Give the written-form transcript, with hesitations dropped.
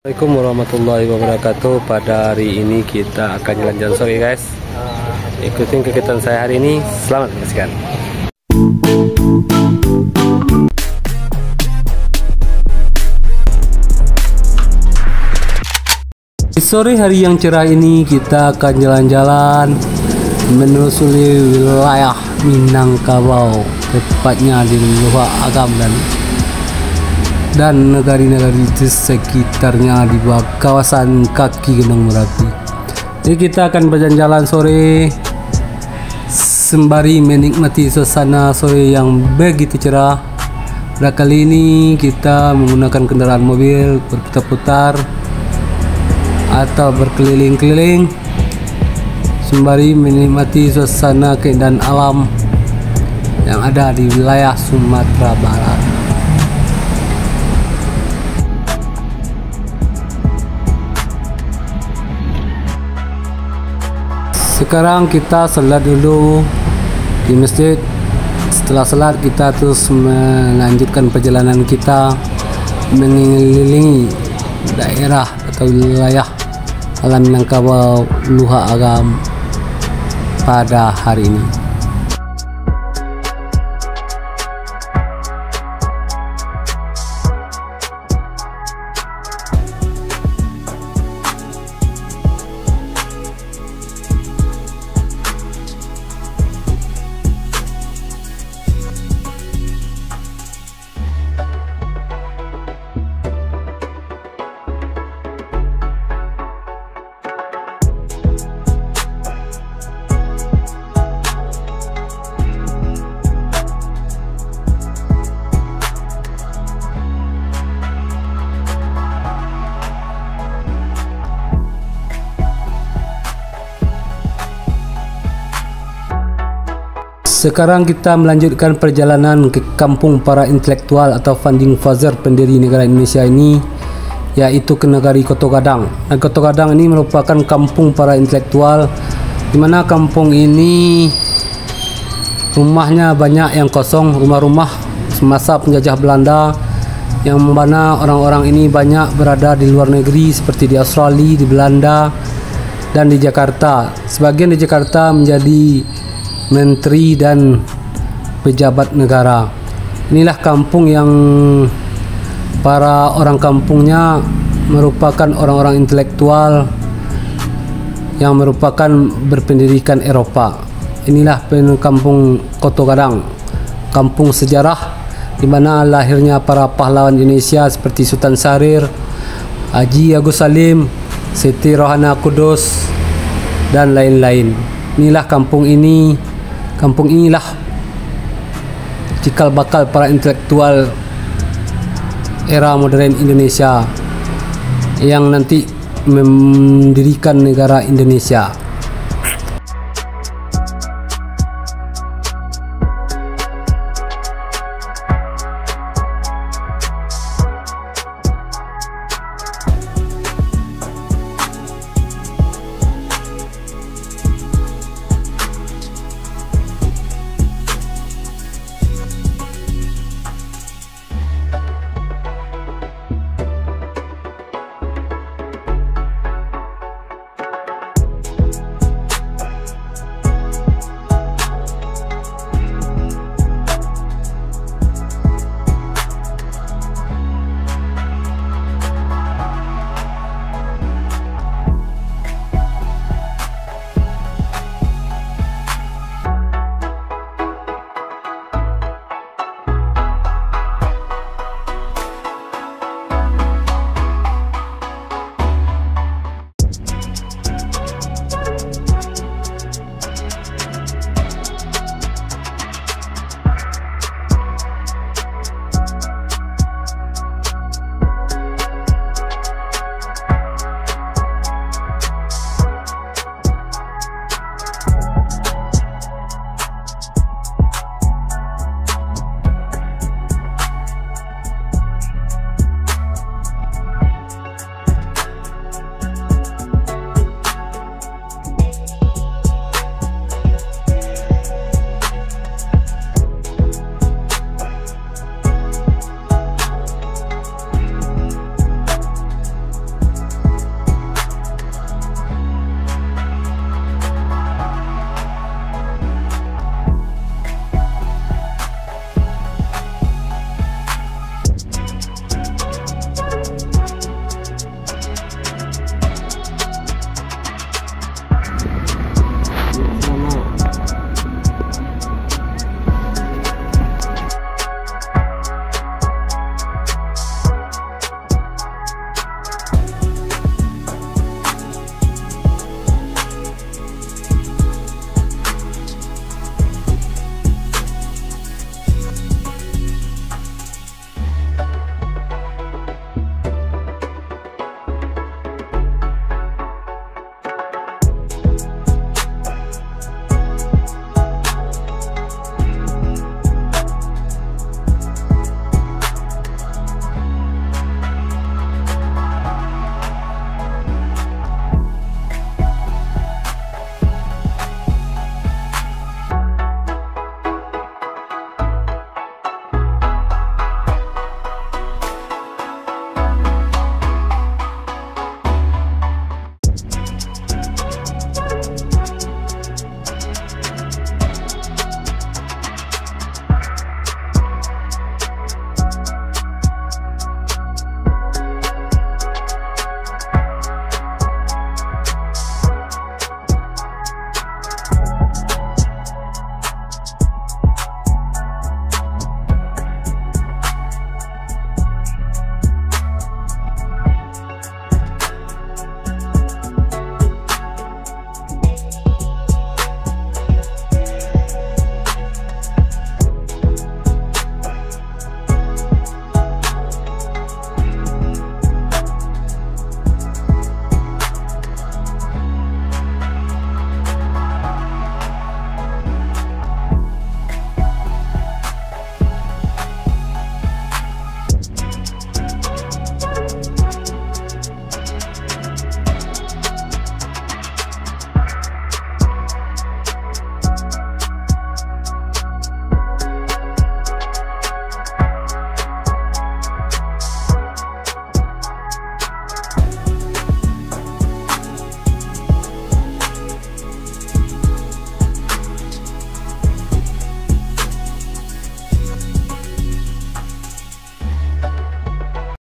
Assalamualaikum warahmatullahi wabarakatuh. Pada hari ini kita akan jalan-jalan sore guys. Ikutin kegiatan saya hari ini. Selamat menyaksikan. Di sore hari yang cerah ini kita akan jalan-jalan menelusuri wilayah Minangkabau, tepatnya di luar Agam dan negari-negari di sekitarnya di bawah kawasan kaki Gunung Merapi. Jadi kita akan berjalan-jalan sore sembari menikmati suasana sore yang begitu cerah. Pada kali ini kita menggunakan kendaraan mobil berputar-putar atau berkeliling-keliling sembari menikmati suasana keindahan alam yang ada di wilayah Sumatera Barat. Sekarang kita salat dulu di masjid. Setelah salat kita terus melanjutkan perjalanan kita mengelilingi daerah atau wilayah alam Minangkabau Luha Agam pada hari ini. Sekarang kita melanjutkan perjalanan ke kampung para intelektual atau founding father pendiri negara Indonesia ini, yaitu ke negari Koto Gadang. Dan Koto Gadang ini merupakan kampung para intelektual, di mana kampung ini rumahnya banyak yang kosong, rumah-rumah semasa penjajah Belanda, yang mana orang-orang ini banyak berada di luar negeri seperti di Australia, di Belanda, dan di Jakarta. Sebagian di Jakarta menjadi menteri dan pejabat negara. Inilah kampung yang para orang kampungnya merupakan orang-orang intelektual yang merupakan berpendidikan Eropa. Inilah kampung Koto Gadang, kampung sejarah di mana lahirnya para pahlawan Indonesia seperti Sutan Syahrir, Haji Agus Salim, Siti Rohana Kudus, dan lain-lain. Inilah kampung ini. Kampung inilah cikal bakal para intelektual era modern Indonesia yang nanti mendirikan negara Indonesia.